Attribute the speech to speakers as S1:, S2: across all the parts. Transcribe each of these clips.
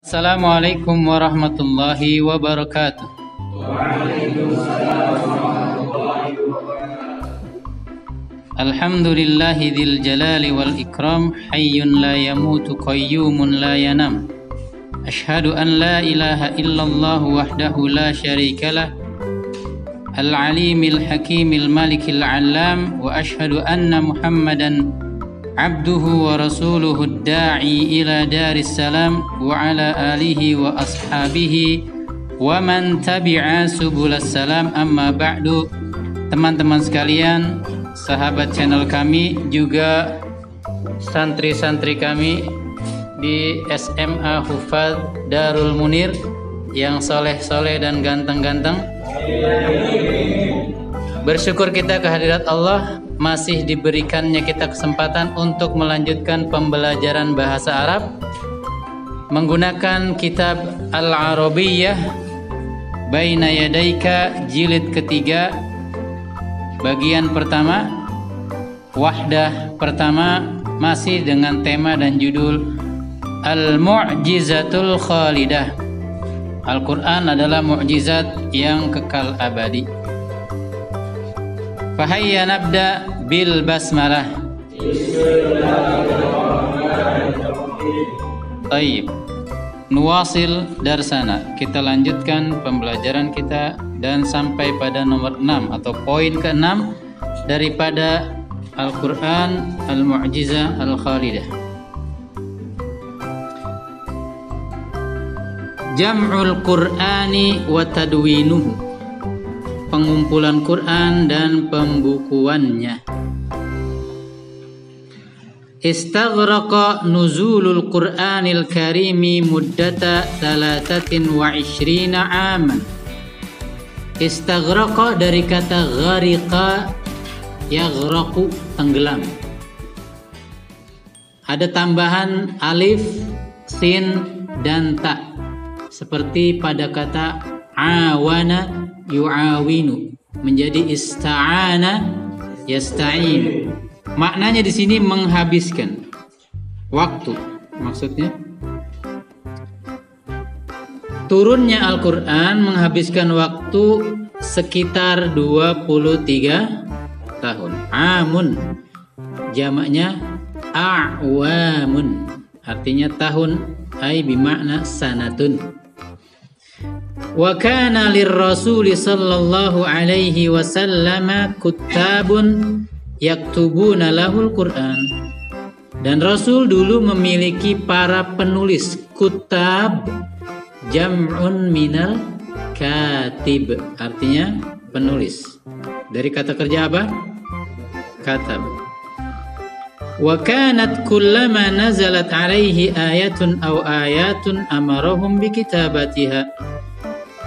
S1: Assalamualaikum warahmatullahi wabarakatuh. Alhamdulillahi dzil jalali wal ikram, hayyun la yamutu qayyumun la yanam. Ashhadu an la ilaha illallah wahdahu la syarikalah, al-alimil hakimil malikil allam, wa ashhadu anna Muhammadan abduhu wa rasuluhu da'i ila daris salam wa ala alihi wa ashabihi wa man tabi'a subulas salam. Amma ba'du. Teman-teman sekalian, sahabat channel kami, juga santri-santri kami di SMA Hufadz Darul Munir yang soleh-soleh dan ganteng-ganteng, bersyukur kita kehadirat Allah masih diberikannya kita kesempatan untuk melanjutkan pembelajaran bahasa Arab menggunakan kitab Al-Arabiyyah Baina Yadaika jilid ketiga, bagian pertama, wahdah pertama, masih dengan tema dan judul Al-Mu'jizatul Khalidah. Al-Quran adalah mu'jizat yang kekal abadi. Fahayya nabda bil basmalah. Taib. Nuwasil darsana. Kita lanjutkan pembelajaran kita dan sampai pada nomor 6 atau poin ke-6 daripada Al-Quran Al-Mu'jizah Al-Khalidah. Jam'ul Qur'ani wa tadwinuhu. Pengumpulan Quran dan pembukuannya. Istaghraqa nuzulul Qur'anil Karimi muddata 23 aman. Istaghraqa dari kata ghariqa, yaghraqu, tenggelam. Ada tambahan alif, sin, dan ta, seperti pada kata awana yu'awinu, menjadi ista'ana yasta'in. Maknanya di sini menghabiskan waktu. Maksudnya turunnya Al-Quran menghabiskan waktu sekitar 23 tahun. Amun, jamaknya a'wamun, artinya tahun, ay bimakna sanatun. Wa kana lirrasuli sallallahu alaihi wasallam kutabun yaktubuna lahul Qur'an. Dan Rasul dulu memiliki para penulis. Kutab jam'un minal katib, artinya penulis. Dari kata kerja apa? Katab. Wa kanat kullama nazalat alaihi ayatun aw ayatun amarahum bikitabatiha.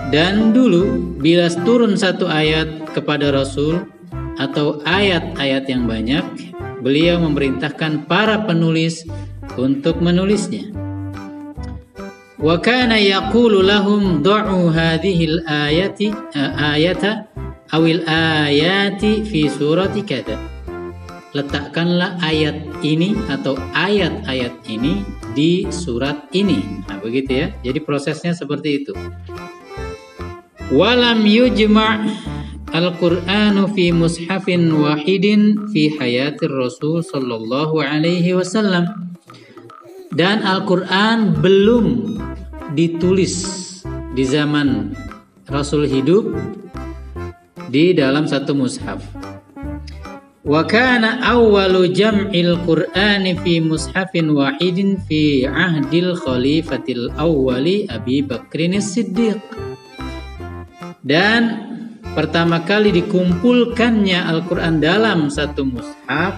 S1: Dan dulu bila turun satu ayat kepada Rasul atau ayat-ayat yang banyak, beliau memerintahkan para penulis untuk menulisnya. Wa kana yaqulu lahum da'u hadhil ayata awil ayati fi surati kada. Letakkanlah ayat ini atau ayat-ayat ini di surat ini. Nah, begitu ya. Jadi prosesnya seperti itu. Walam yujma' al-Qur'anu fi mushafin wahidin fi hayatir Rasul sallallahu alaihi wasallam. Dan Al-Quran belum ditulis di zaman Rasul hidup di dalam satu mushaf. Wa kana awwalu jam'il Qur'ani fi mushafin wahidin fi ahdil khalifatil awwali Abi Bakrin As-Siddiq. Dan pertama kali dikumpulkannya Al-Quran dalam satu mushaf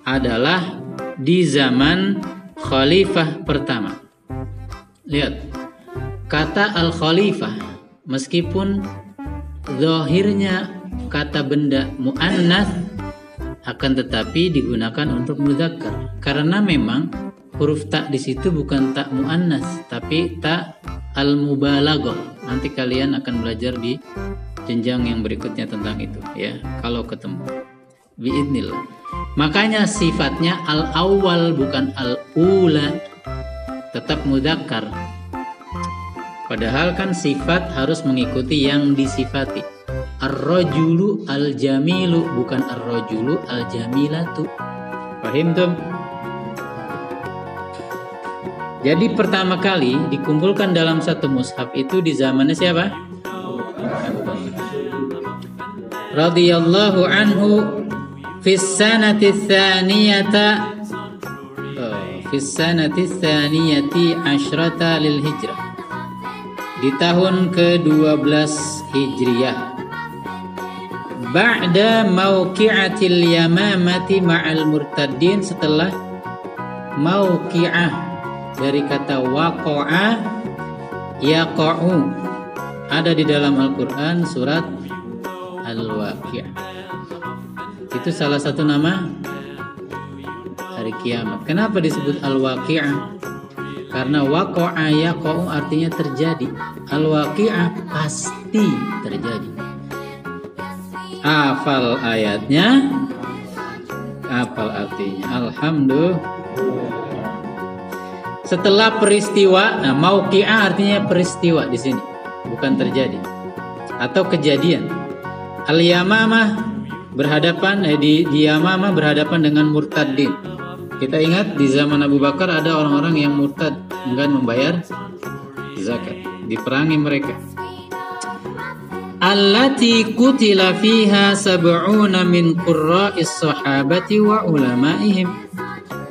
S1: adalah di zaman khalifah pertama. Lihat, kata al-khalifah meskipun zahirnya kata benda mu'annas, akan tetapi digunakan untuk mudzakkar karena memang huruf ta di situ bukan ta mu'annas tapi ta al-mubalaghah. Nanti kalian akan belajar di jenjang yang berikutnya tentang itu ya, kalau ketemu biidznillah. Makanya sifatnya al-awwal bukan al-ula, tetap mudzakkar. Padahal kan sifat harus mengikuti yang disifati. Ar-rajulu al-jamilu, bukan ar-rajulu al-jamilatu. Paham tuh? Jadi pertama kali dikumpulkan dalam satu mushaf itu di zamannya siapa? Radhiyallahu anhu fis sanati tsaniyati asyrata lil hijrah, di tahun ke-12 Hijriyah, ba'da mauqi'atil yamamati ma'al murtaddin, setelah mauqi'ah dari kata waqa'a yaqa'u, ada di dalam Al-Qur'an surat Al-Waqi'ah. Itu salah satu nama hari kiamat. Kenapa disebut Al-Waqi'ah? Karena waqa'a yaqa'u artinya terjadi. Al-Waqi'ah pasti terjadi. Hafal ayatnya, hafal artinya. Alhamdulillah. Setelah peristiwa, nah mauqi'ah artinya peristiwa di sini, bukan terjadi atau kejadian. Al-Yamamah berhadapan di Yamamah berhadapan dengan murtadin. Kita ingat di zaman Abu Bakar ada orang-orang yang murtad, enggan membayar zakat, diperangi mereka. Allati qutila fiha sab'una min qurra'is sahabati wa ulama'ihim,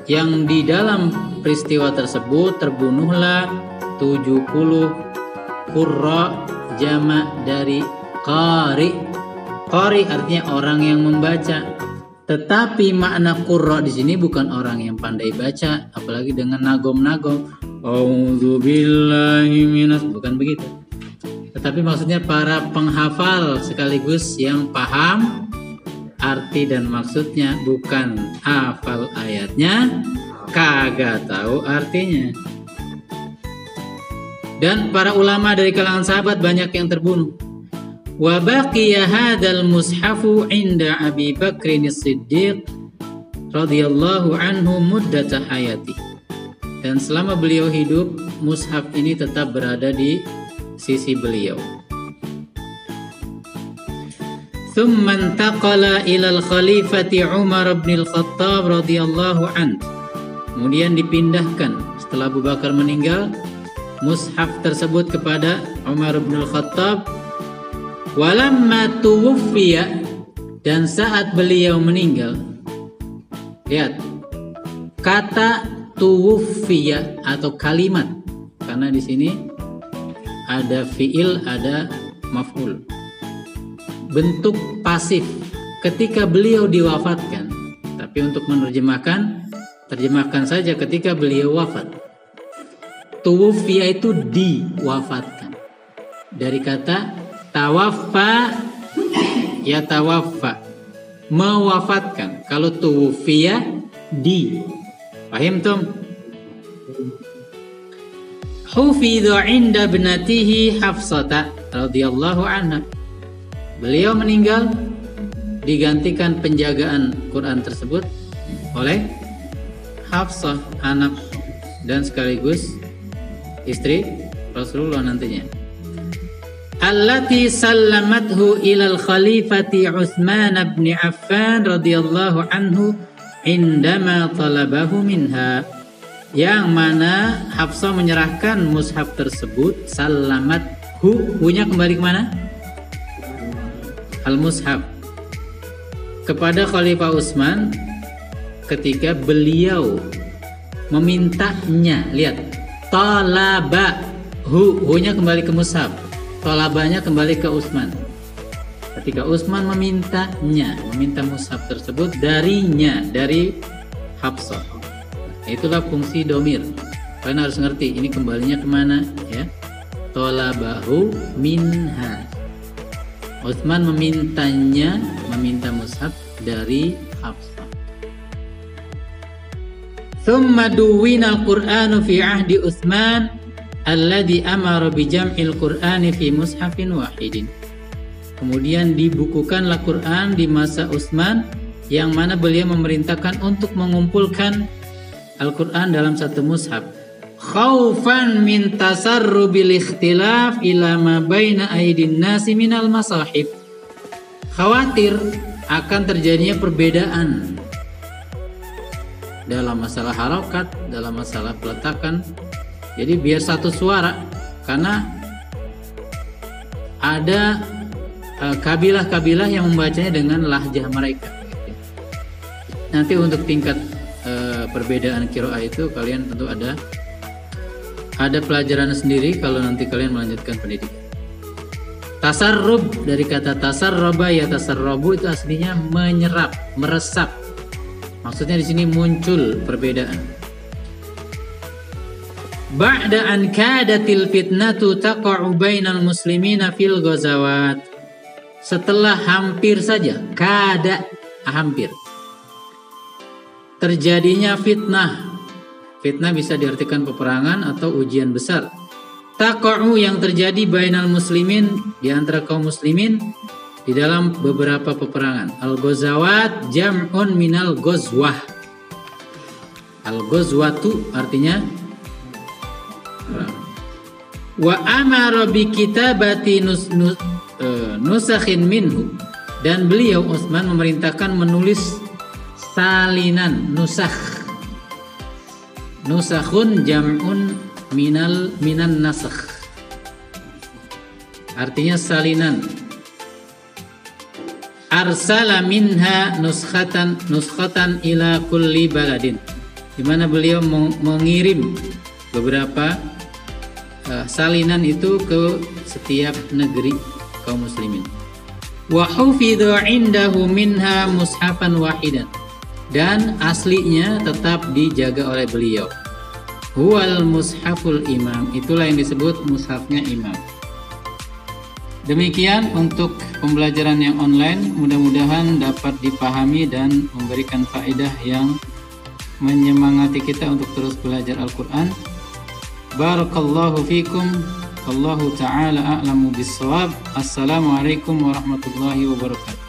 S1: yang di dalam peristiwa tersebut terbunuhlah 70 qurra, jamak dari qari. Qari artinya orang yang membaca. Tetapi makna qurra di sini bukan orang yang pandai baca, apalagi dengan nagom-nagom. A'udzubillahi minas, bukan begitu. Tetapi maksudnya para penghafal sekaligus yang paham arti dan maksudnya, bukan hafal ayatnya kagak tahu artinya. Dan para ulama dari kalangan sahabat banyak yang terbunuh. Wa baqiya hadzal mushafu 'inda Abi Bakr as-Siddiq radhiyallahu anhu muddat hayati. Dan selama beliau hidup, mushaf ini tetap berada di sisi beliau. Thumma intaqala ila al-khalifati Umar bin al-Khattab radhiyallahu anhu. Kemudian dipindahkan setelah Abu Bakar meninggal, mushaf tersebut kepada Umar bin al-Khattab. Walamma tuwfiya, dan saat beliau meninggal, lihat kata tuwfiya atau kalimat, karena di sini ada fiil, ada maf'ul, bentuk pasif ketika beliau diwafatkan. Tapi untuk menerjemahkan, terjemahkan saja ketika beliau wafat. Tuwfiya itu diwafatkan, dari kata tawaffa ya tawaffa, mewafatkan. Kalau tuwfiya di, paham tum? Hufidhu 'inda ibnatihi Hafsata radhiyallahu anha. Beliau meninggal, digantikan penjagaan Quran tersebut oleh Hafsah, anak dan sekaligus istri Rasulullah nantinya. Allati sallamathu ilal khalifati Utsman bin Affan radhiyallahu anhu indama talabahu minha, yang mana Hafsah menyerahkan mushaf tersebut, sallamathu, hunya kembali kemana? Al-mushaf, kepada Khalifah Utsman ketika beliau memintanya. Lihat, talabahu, hunya kembali ke mushaf, talabanya kembali ke Utsman. Ketika Utsman memintanya, meminta mushaf tersebut darinya, dari Hafsah. Itulah fungsi domir. Kalian harus ngerti ini kembalinya kemana, ya. Talabahu minha. Utsman memintanya, meminta mushaf dari Hafsah. Thumma duwina al-Qur'anu fi ahdi Utsman alladhi amara bi jam'il Qur'ani fi mushafin wahidin. Kemudian dibukukanlah Quran di masa Utsman, yang mana beliau memerintahkan untuk mengumpulkan Al-Quran dalam satu mushaf. khaufan min tasarrubil ikhtilaf ila ma baina aydin nasi minal masahib. Khawatir akan terjadinya perbedaan dalam masalah harokat, dalam masalah peletakan. Jadi biar satu suara, karena ada kabilah-kabilah yang membacanya dengan lahjah mereka. Nanti untuk tingkat perbedaan qiraah itu kalian tentu ada pelajaran sendiri kalau nanti kalian melanjutkan pendidikan. Tasarrub, dari kata tasarraba ya tasarrabu, itu aslinya menyerap, meresap. Maksudnya di sini muncul perbedaan. Ba'da an kadatil fitnatu taqa'u bainal muslimina fil ghazawat. Setelah hampir saja, hampir terjadinya fitnah. Fitnah bisa diartikan peperangan atau ujian besar. Taqa'u, yang terjadi bainal muslimin, di antara kaum muslimin di dalam beberapa peperangan. Al-ghazawat jam'un minal ghazwah. Al-ghazwatu artinya wa amara bi kitabati nusakhin minhu, dan beliau Utsman memerintahkan menulis salinan. Nusakhun jam'un minan nasakh, artinya salinan. Arsala minha nuskhatan ila kulli baladin, di mana beliau mengirim beberapa salinan itu ke setiap negeri kaum muslimin. Wa hufidha indahu minha mushafan wahidan, dan aslinya tetap dijaga oleh beliau. Huwal mushaful imam, itulah yang disebut mushafnya imam. Demikian untuk pembelajaran yang online, mudah-mudahan dapat dipahami dan memberikan faedah yang menyemangati kita untuk terus belajar Al-Quran. Barakallahu fikum, wallahu ta'ala a'lamu bis-shawab. Assalamualaikum warahmatullahi wabarakatuh.